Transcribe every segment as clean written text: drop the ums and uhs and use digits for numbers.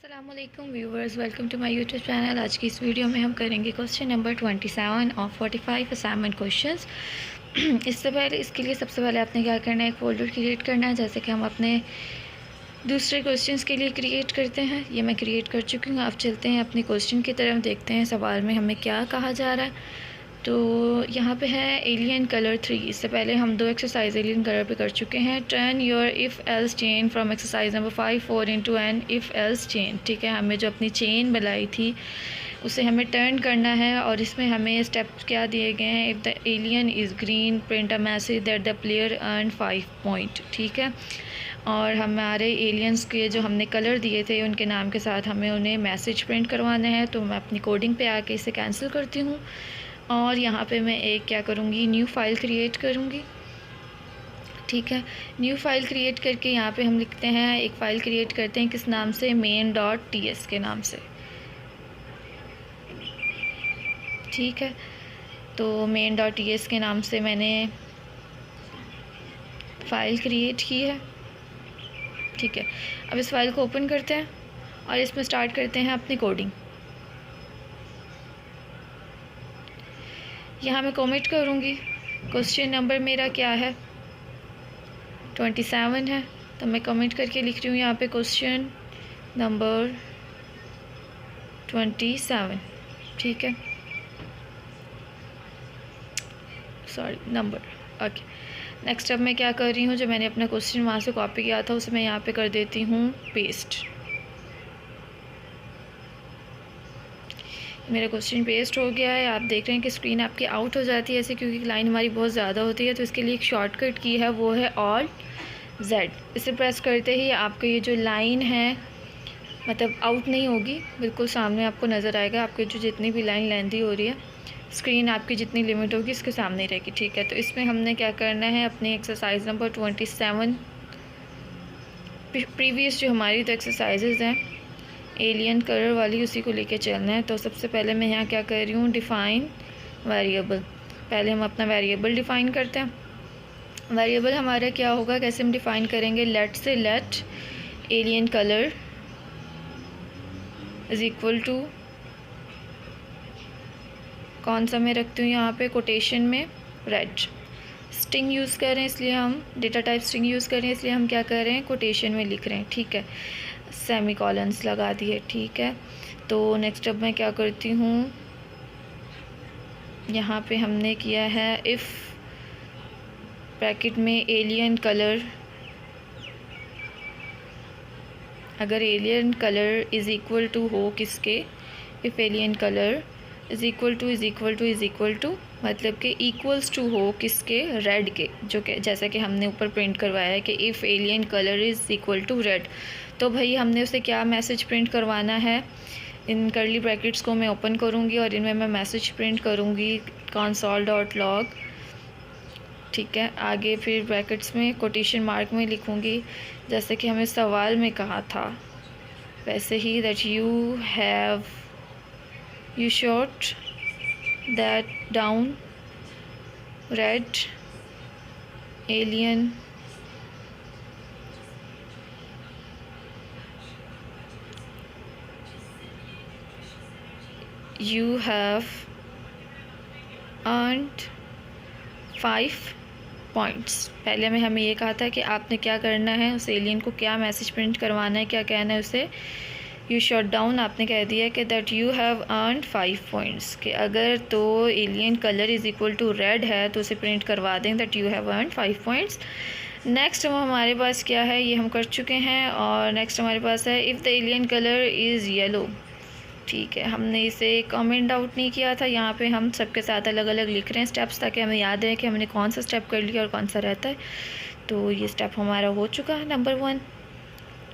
अस्सलामुअलैकुम viewers, welcome to my YouTube channel. आज की इस वीडियो में हम करेंगे क्वेश्चन नंबर 27 और 45 असाइनमेंट क्वेश्चंस। इससे पहले इसके लिए सबसे पहले आपने क्या करना है, एक फोल्डर क्रिएट करना है, जैसे कि हम अपने दूसरे क्वेश्चंस के लिए क्रिएट करते हैं। ये मैं क्रिएट कर चुकी हूँ। आप चलते हैं अपने क्वेश्चन की तरफ, देखते हैं सवाल में हमें क्या कहा जा रहा है। तो यहाँ पे है एलियन कलर 3। इससे पहले हम 2 एक्सरसाइज एलियन कलर पे कर चुके हैं। Turn your if else chain from exercise number 5 4 into an if else chain. ठीक है, हमें जो अपनी चेन बनाई थी उसे हमें टर्न करना है, और इसमें हमें स्टेप्स क्या दिए गए हैं। If the alien is green print a message that the player earn 5 point. ठीक है, और हमारे एलियंस के जो हमने कलर दिए थे उनके नाम के साथ हमें उन्हें मैसेज प्रिंट करवाना है। तो मैं अपनी कोडिंग पे आके इसे कैंसिल करती हूँ, और यहाँ पे मैं एक क्या करूँगी, न्यू फाइल क्रिएट करूँगी। ठीक है, न्यू फाइल क्रिएट करके यहाँ पे हम लिखते हैं, एक फ़ाइल क्रिएट करते हैं किस नाम से, main.ts के नाम से। ठीक है, तो main.ts के नाम से मैंने फ़ाइल क्रिएट की है। ठीक है, अब इस फाइल को ओपन करते हैं और इसमें स्टार्ट करते हैं अपनी कोडिंग। यहाँ मैं कमेंट करूँगी, क्वेश्चन नंबर मेरा क्या है, 27 है, तो मैं कमेंट करके लिख रही हूँ यहाँ पे क्वेश्चन नंबर 27। ठीक है, सॉरी नंबर। ओके, नेक्स्ट अब मैं क्या कर रही हूँ, जो मैंने अपना क्वेश्चन वहाँ से कॉपी किया था उसे मैं यहाँ पे कर देती हूँ पेस्ट। मेरा क्वेश्चन पेस्ट हो गया है। आप देख रहे हैं कि स्क्रीन आपकी आउट हो जाती है ऐसे, क्योंकि लाइन हमारी बहुत ज़्यादा होती है। तो इसके लिए एक शॉर्टकट की है, वो है Alt Z। इसे प्रेस करते ही आपका ये जो लाइन है मतलब आउट नहीं होगी, बिल्कुल सामने आपको नज़र आएगा। आपकी जो जितनी भी लाइन लेंथी हो रही है, स्क्रीन आपकी जितनी लिमिट होगी इसके सामने रहेगी। ठीक है, तो इसमें हमने क्या करना है, अपनी एक्सरसाइज नंबर 27 प्रीवियस जो हमारी तो एक्सरसाइजेज़ हैं एलियन कलर वाली, उसी को लेके चलना है। तो सबसे पहले मैं यहाँ क्या कर रही हूँ, डिफ़ाइन वेरिएबल। पहले हम अपना वेरिएबल डिफ़ाइन करते हैं। वेरिएबल हमारा क्या होगा, कैसे हम डिफ़ाइन करेंगे, let alien colour is equal to, कौन सा मैं रखती हूँ यहाँ पे कोटेशन में, रेड। स्ट्रिंग यूज़ कर रहे हैं इसलिए हम, डेटा टाइप स्ट्रिंग यूज़ कर रहे हैं इसलिए हम क्या कर रहे हैं, कोटेशन में लिख रहे हैं। ठीक है, सेमी कॉलन्स लगा दिए। ठीक है, तो नेक्स्ट अब मैं क्या करती हूँ, यहाँ पे हमने किया है इफ़ ब्रैकेट में एलियन कलर, अगर alien colour is equal to हो किसके, if alien colour is equal to मतलब कि इक्वल्स टू हो किसके, रेड के, जो कि जैसा कि हमने ऊपर प्रिंट करवाया है कि if alien colour is equal to red. तो भाई हमने उसे क्या मैसेज प्रिंट करवाना है, इन कर्ली ब्रैकेट्स को मैं ओपन करूँगी और इनमें मैं मैसेज प्रिंट करूँगी console.log। ठीक है, आगे फिर ब्रैकेट्स में कोटेशन मार्क में लिखूँगी, जैसे कि हमें सवाल में कहा था वैसे ही, that you shot that down red alien you have earned 5 points. पहले में हमें ये कहा था कि आपने क्या करना है, उस एलियन को क्या मैसेज प्रिंट करवाना है, क्या कहना है उसे, यू शॉट डाउन। आपने कह दिया कि that you have earned 5 points, कि अगर तो alien colour is equal to red है तो उसे प्रिंट करवा दें that you have earned 5 points. Next हमारे पास क्या है, ये हम कर चुके हैं। और नेक्स्ट हमारे पास है if the alien colour is yellow. ठीक है, हमने इसे कमेंट आउट नहीं किया था, यहाँ पे हम सबके साथ अलग अलग लिख रहे हैं स्टेप्स, ताकि हमें याद रहे कि हमने कौन सा स्टेप कर लिया और कौन सा रहता है। तो ये स्टेप हमारा हो चुका है नंबर 1।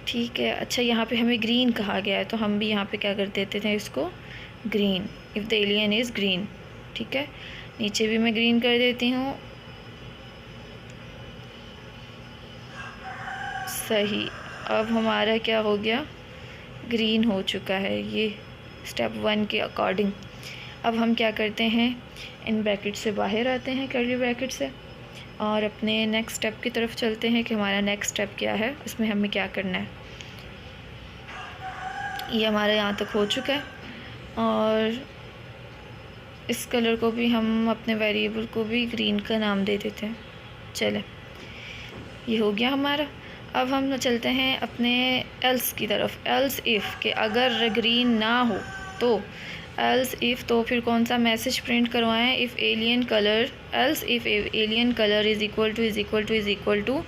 ठीक है, अच्छा यहाँ पे हमें ग्रीन कहा गया है, तो हम भी यहाँ पे क्या कर देते थे इसको, green, if the alien is green. ठीक है, नीचे भी मैं ग्रीन कर देती हूँ। सही, अब हमारा क्या हो गया, ग्रीन हो चुका है ये स्टेप 1 के अकॉर्डिंग। अब हम क्या करते हैं, इन ब्रैकेट से बाहर आते हैं, कर्ली ब्रैकेट से, और अपने नेक्स्ट स्टेप की तरफ चलते हैं कि हमारा नेक्स्ट स्टेप क्या है, इसमें हमें क्या करना है। ये हमारा यहाँ तक हो चुका है और इस कलर को भी हम अपने वेरिएबल को भी ग्रीन का नाम दे देते हैं। चले, ये हो गया हमारा। अब हम चलते हैं अपने एल्स की तरफ। एल्स इफ़ के अगर ग्रीन ना हो तो एल्स इफ़ तो फिर कौन सा मैसेज प्रिंट करवाएं? If alien colour, else if alien colour is equal to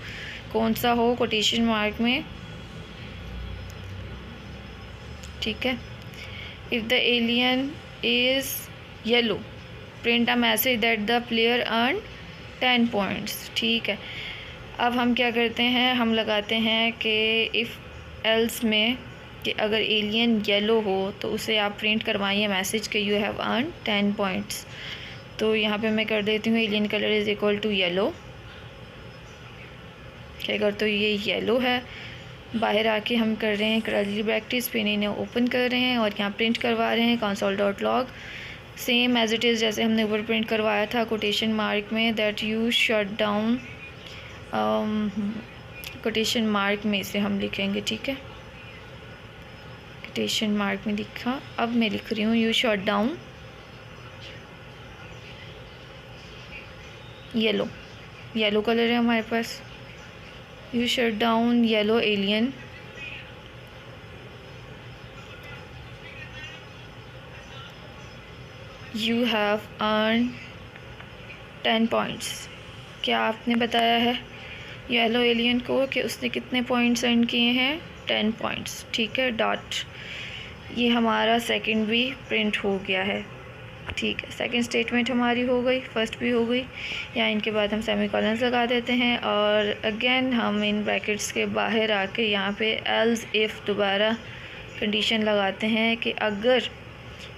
कौन सा हो? कोटेशन मार्क में, ठीक है। If the alien is yellow print a message that the player earn 10 points, ठीक है। अब हम क्या करते हैं, हम लगाते हैं कि इफ़ एल्स में कि अगर एलियन येलो हो तो उसे आप प्रिंट करवाइए मैसेज के यू हैव अर्न 10 पॉइंट्स। तो यहाँ पे मैं कर देती हूँ alien colour is equal to yellow. क्या अगर तो ये येलो है, बाहर आके हम कर रहे हैं कर्ली ब्रैकेट्स, फिर इन्हें ओपन कर रहे हैं और यहाँ प्रिंट करवा रहे हैं console dot log, same as it is जैसे हमने ऊपर प्रिंट करवाया था कोटेशन मार्क में, that you shut down. Quotation mark में इसे हम लिखेंगे, ठीक है। कोटेशन मार्क में लिखा, अब मैं लिख रही हूँ you shut down yellow, yellow colour है हमारे पास। You shut down yellow alien you have earn 10 points. क्या आपने बताया है येलो एलियन को कि उसने कितने पॉइंट्स अर्न किए हैं? 10 पॉइंट्स, ठीक है। डॉट, ये हमारा सेकंड भी प्रिंट हो गया है, ठीक है। सेकंड स्टेटमेंट हमारी हो गई, फर्स्ट भी हो गई। या इनके बाद हम सेमीकोलन्स लगा देते हैं और अगेन हम इन ब्रैकेट्स के बाहर आके यहाँ पे एल्स इफ़ दोबारा कंडीशन लगाते हैं कि अगर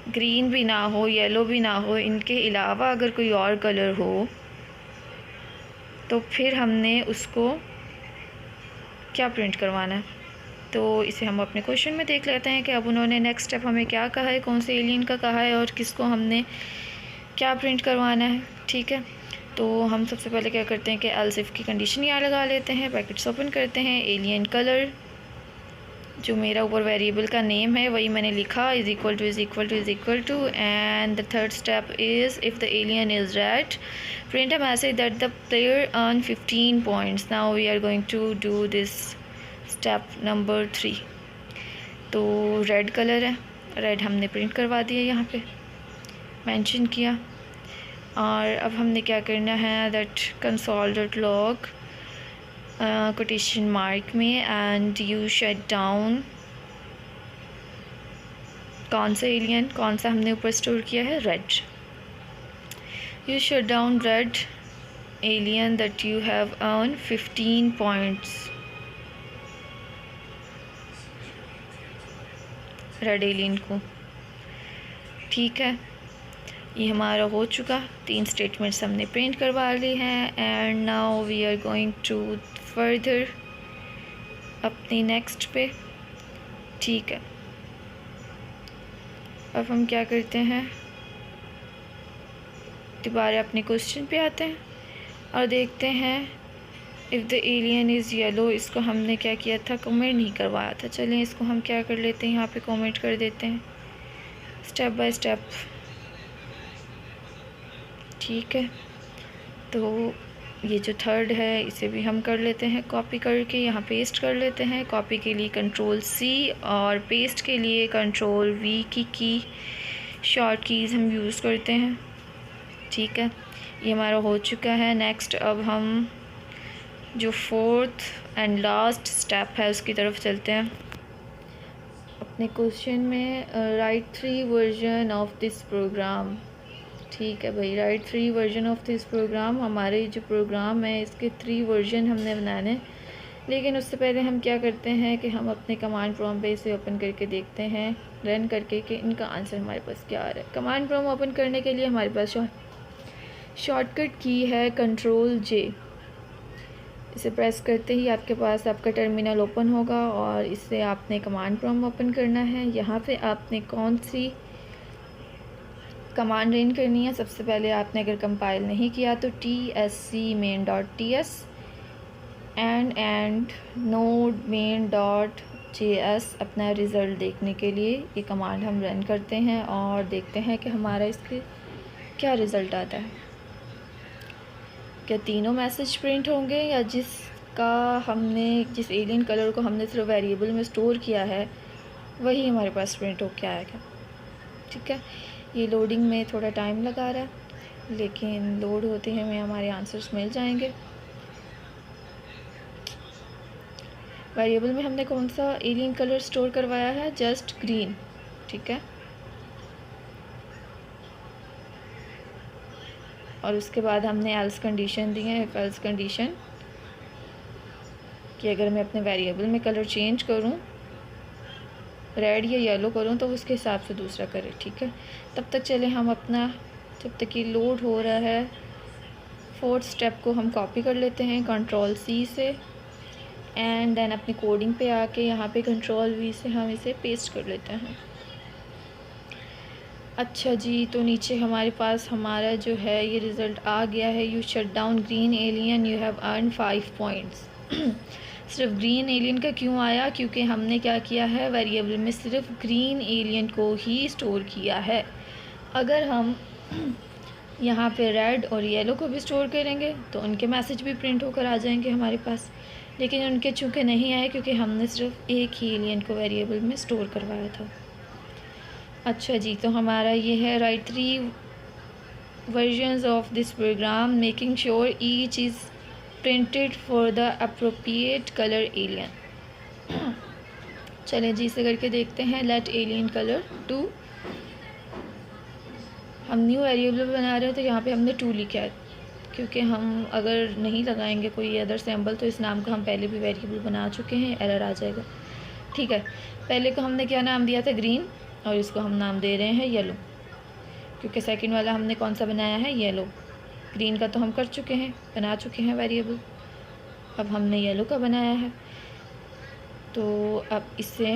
ग्रीन भी ना हो, येलो भी ना हो, इनके अलावा अगर कोई और कलर हो तो फिर हमने उसको क्या प्रिंट करवाना है। तो इसे हम अपने क्वेश्चन में देख लेते हैं कि अब उन्होंने नेक्स्ट स्टेप हमें क्या कहा है, कौन से एलियन का कहा है और किसको हमने क्या प्रिंट करवाना है, ठीक है। तो हम सबसे पहले क्या करते हैं कि एल्स इफ की कंडीशन यहाँ लगा लेते हैं, ब्रैकेट्स ओपन करते हैं, एलियन कलर जो मेरा ऊपर वेरिएबल का नेम है वही मैंने लिखा, is equal to and the third step is if the alien is red print a message that the player earn 15 points. Now we are going to do this step number 3। तो red colour है, red हमने print करवा दिया, यहाँ पे mention किया। और अब हमने क्या करना है, that console dot log quotation mark में एंड यू शट डाउन कौन सा एलियन, कौन सा हमने ऊपर स्टोर किया है, red. You shut down red alien that you have earn 15 points, red alien को, ठीक है। ये हमारा हो चुका, 3 स्टेटमेंट्स हमने प्रिंट करवा ली हैं and now we are going to further अपनी नेक्स्ट पे, ठीक है। अब हम क्या करते हैं, दोबारा अपने क्वेश्चन पे आते हैं और देखते हैं if the alien is yellow, इसको हमने क्या किया था, कमेंट नहीं करवाया था। चलें इसको हम क्या कर लेते हैं, यहाँ पे कमेंट कर देते हैं स्टेप बाय स्टेप, ठीक है। तो ये जो थर्ड है इसे भी हम कर लेते हैं कॉपी करके, यहाँ पेस्ट कर लेते हैं। कॉपी के लिए कंट्रोल C और पेस्ट के लिए कंट्रोल V की शॉर्ट कीज़ हम यूज़ करते हैं, ठीक है। ये हमारा हो चुका है। नेक्स्ट अब हम जो फोर्थ एंड लास्ट स्टेप है उसकी तरफ चलते हैं। अपने क्वेश्चन में write 3 version of this program, ठीक है भाई, write 3 version of this program. हमारे जो प्रोग्राम है इसके 3 वर्जन हमने बनाने, लेकिन उससे पहले हम क्या करते हैं कि हम अपने कमांड प्रॉम्प्ट पे इसे ओपन करके देखते हैं रन करके कि इनका आंसर हमारे पास क्या आ रहा है। कमांड प्रॉम्प्ट ओपन करने के लिए हमारे पास शॉर्टकट की है कंट्रोल J। इसे प्रेस करते ही आपके पास आपका टर्मिनल ओपन होगा और इससे आपने कमांड प्रॉम्प्ट ओपन करना है। यहाँ पे आपने कौन सी कमांड रन करनी है, सबसे पहले आपने अगर कंपाइल नहीं किया तो tsc main.ts and node main JS अपना रिज़ल्ट देखने के लिए ये कमांड हम रन करते हैं और देखते हैं कि हमारा इसके क्या रिज़ल्ट आता है। क्या तीनों मैसेज प्रिंट होंगे या जिस एलियन कलर को हमने सिर्फ वेरिएबल में स्टोर किया है वही हमारे पास प्रिंट होके आएगा। ठीक है, ये लोडिंग में थोड़ा टाइम लगा रहा है, लेकिन लोड होते ही हमें हमारे आंसर्स मिल जाएंगे। वेरिएबल में हमने कौन सा एलियन कलर स्टोर करवाया है? Just green. ठीक है, और उसके बाद हमने एल्स कंडीशन दी है, इफ एल्स कंडीशन कि अगर मैं अपने वेरिएबल में कलर चेंज करूं, रेड या येलो करूं, तो उसके हिसाब से दूसरा करें। ठीक है, तब तक चले हम अपना, जब तक ये लोड हो रहा है, फोर्थ स्टेप को हम कॉपी कर लेते हैं Ctrl+C से, एंड देन अपनी कोडिंग पे आके यहाँ पे Ctrl+V से हम इसे पेस्ट कर लेते हैं। अच्छा जी, तो नीचे हमारे पास हमारा जो है ये रिज़ल्ट आ गया है। You shut down green alien, you have earn 5 points. सिर्फ ग्रीन एलियन का क्यों आया? क्योंकि हमने क्या किया है, वेरिएबल में सिर्फ ग्रीन एलियन को ही स्टोर किया है। अगर हम यहाँ पे रेड और येलो को भी स्टोर करेंगे तो उनके मैसेज भी प्रिंट होकर आ जाएंगे हमारे पास, लेकिन उनके चूँकि नहीं आए क्योंकि हमने सिर्फ एक ही एलियन को वेरिएबल में स्टोर करवाया था। अच्छा जी, तो हमारा ये है write 3 versions of this program making sure each is printed for the appropriate color alien। चलें जी, इसे करके देखते हैं। लेट एलियन कलर 2, हम न्यू वेरिएबल बना रहे हैं तो यहाँ पे हमने 2 लिखा है, क्योंकि हम अगर नहीं लगाएंगे कोई अदर सिंबल तो इस नाम को हम पहले भी वेरिएबल बना चुके हैं, एरर आ जाएगा। ठीक है, पहले को हमने क्या नाम दिया था? ग्रीन, और इसको हम नाम दे रहे हैं येलो, क्योंकि सेकंड वाला हमने कौन सा बनाया है? येलो। ग्रीन का तो हम कर चुके हैं, बना चुके हैं वेरिएबल, अब हमने येलो का बनाया है। तो अब इसे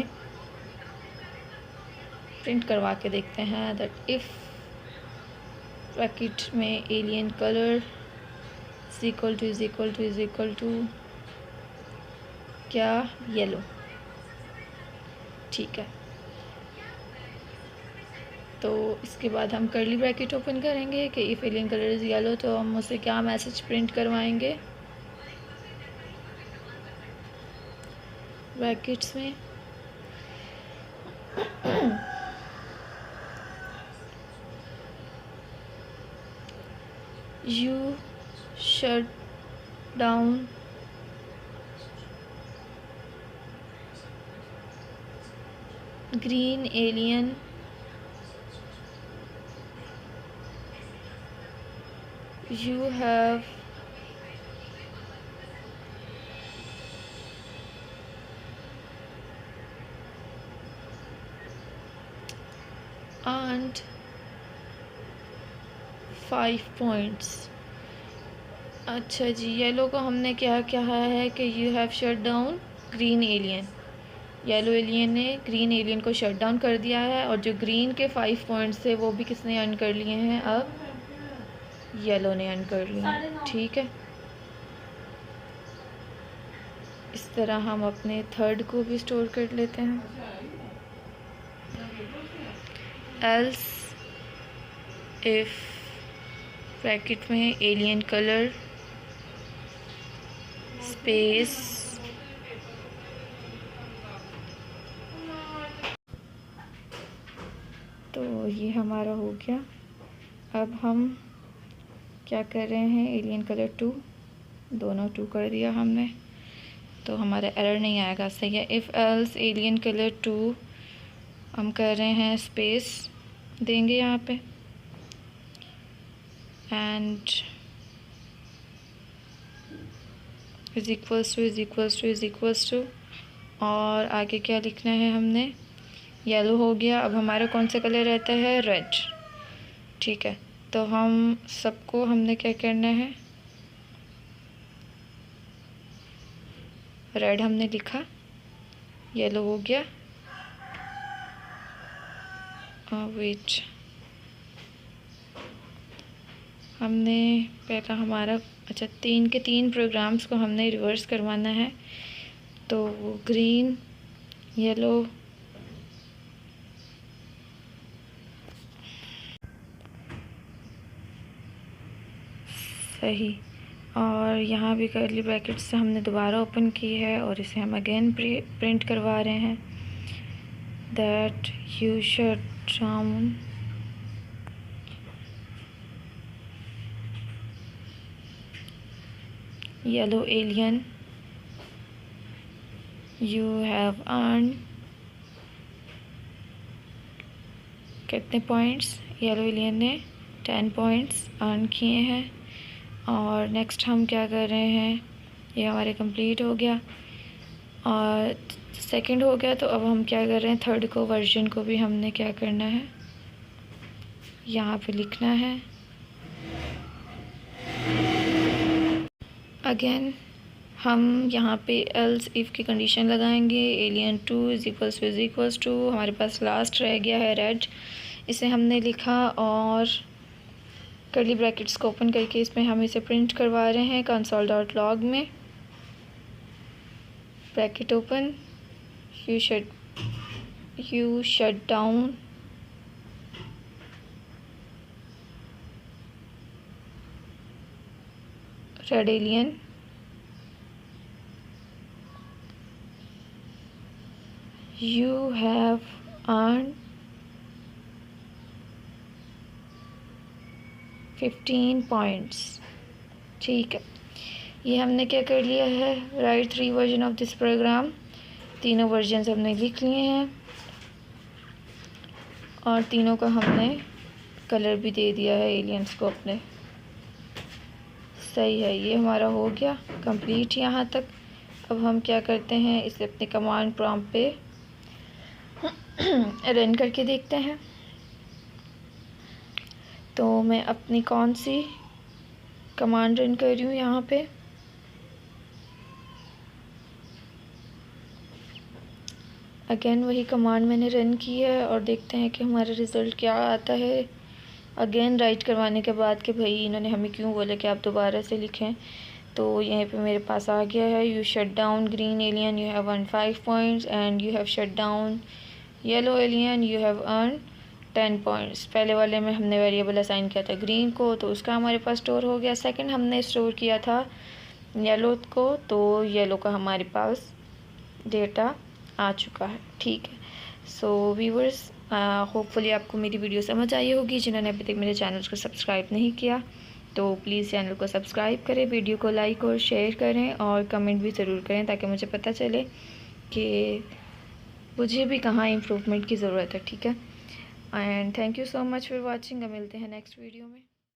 प्रिंट करवा के देखते हैं दैट इफ़ ब्रैकेट में alien colour is equal to क्या? येलो। ठीक है, तो इसके बाद हम कर्ली ब्रैकेट ओपन करेंगे कि if alien colour is yellow, तो हम उसे क्या मैसेज प्रिंट करवाएंगे ब्रैकेट्स में? You shut down green alien, you have earned 5 points. अच्छा जी, येलो को हमने क्या कहा है कि you have shut down green alien. Yellow alien ने ग्रीन एलियन को शट डाउन कर दिया है, और जो ग्रीन के 5 पॉइंट्स थे वो भी किसने अर्न कर लिए हैं? अब येलो ने अर्न कर लिए। ठीक है, इस तरह हम अपने थर्ड को भी स्टोर कर लेते हैं। एल्स इफ ब्रैकेट में एलियन कलर स्पेस तो ये हमारा हो गया। अब हम क्या कर रहे हैं? एलियन कलर 2, दोनों 2 कर दिया हमने, तो हमारा एरर नहीं आएगा। सही है, इफ़ एल्स एलियन कलर 2 हम कर रहे हैं स्पेस देंगे यहाँ पे, एंड इज़ इक्वल्स टू और आगे क्या लिखना है हमने? येलो हो गया। अब हमारा कौन सा कलर रहता है? रेड। ठीक है, तो हम सबको हमने क्या करना है? रेड हमने लिखा, येलो हो गया, वेट, हमने पहला हमारा, अच्छा 3 के 3 प्रोग्राम्स को हमने रिवर्स करवाना है। तो ग्रीन येलो, सही। और यहाँ भी कर्ली ब्रैकेट से हमने दोबारा ओपन की है और इसे हम अगेन प्रिंट करवा रहे हैं। That you shut down yellow alien, you have earn कितने पॉइंट्स? येलो एलियन ने 10 पॉइंट्स अर्न किए हैं। और नेक्स्ट हम क्या कर रहे हैं, ये हमारे कंप्लीट हो गया और सेकंड हो गया। तो अब हम क्या कर रहे हैं, थर्ड को वर्जन को भी हमने क्या करना है, यहाँ पे लिखना है। अगेन हम यहाँ पे एल्स इफ़ की कंडीशन लगाएंगे। एलियन 2 इज़ टू हमारे पास लास्ट रह गया है रेड, इसे हमने लिखा और कर्ली ब्रैकेट्स को ओपन करके इसमें हम इसे प्रिंट करवा रहे हैं console.log में। Bracket open, you shut down red alien, you have earned 15 points. ठीक है, ये हमने क्या कर लिया है, write 3 version of this program, तीनों वर्जन हमने लिख लिए हैं और तीनों का हमने कलर भी दे दिया है एलियंस को अपने। सही है, ये हमारा हो गया कंप्लीट यहाँ तक। अब हम क्या करते हैं, इसे अपने कमांड प्रॉम्प्ट पे रन करके देखते हैं। तो मैं अपनी कौन सी कमांड रन कर रही हूँ यहाँ पे, अगेन वही कमांड मैंने रन की है और देखते हैं कि हमारा रिज़ल्ट क्या आता है। अगेन राइट करवाने के बाद कि भाई इन्होंने हमें क्यों बोला कि आप दोबारा से लिखें, तो यहीं पे मेरे पास आ गया है, you shut down green alien, you have earn 5 points and you have shut down yellow alien, you have earn 10 points. पहले वाले में हमने वेरिएबल असाइन किया था ग्रीन को, तो उसका हमारे पास स्टोर हो गया। सेकंड हमने स्टोर किया था येलो को, तो येलो का हमारे पास डेटा आ चुका है। ठीक है, सो व्यूअर्स, होपफुली आपको मेरी वीडियो समझ आई होगी। जिन्होंने अभी तक मेरे चैनल को सब्सक्राइब नहीं किया तो प्लीज़ चैनल को सब्सक्राइब करें, वीडियो को लाइक और शेयर करें और कमेंट भी ज़रूर करें ताकि मुझे पता चले कि मुझे भी कहाँ इम्प्रूवमेंट की ज़रूरत है। ठीक है, and thank you so much for watching. मिलते हैं नेक्स्ट वीडियो में।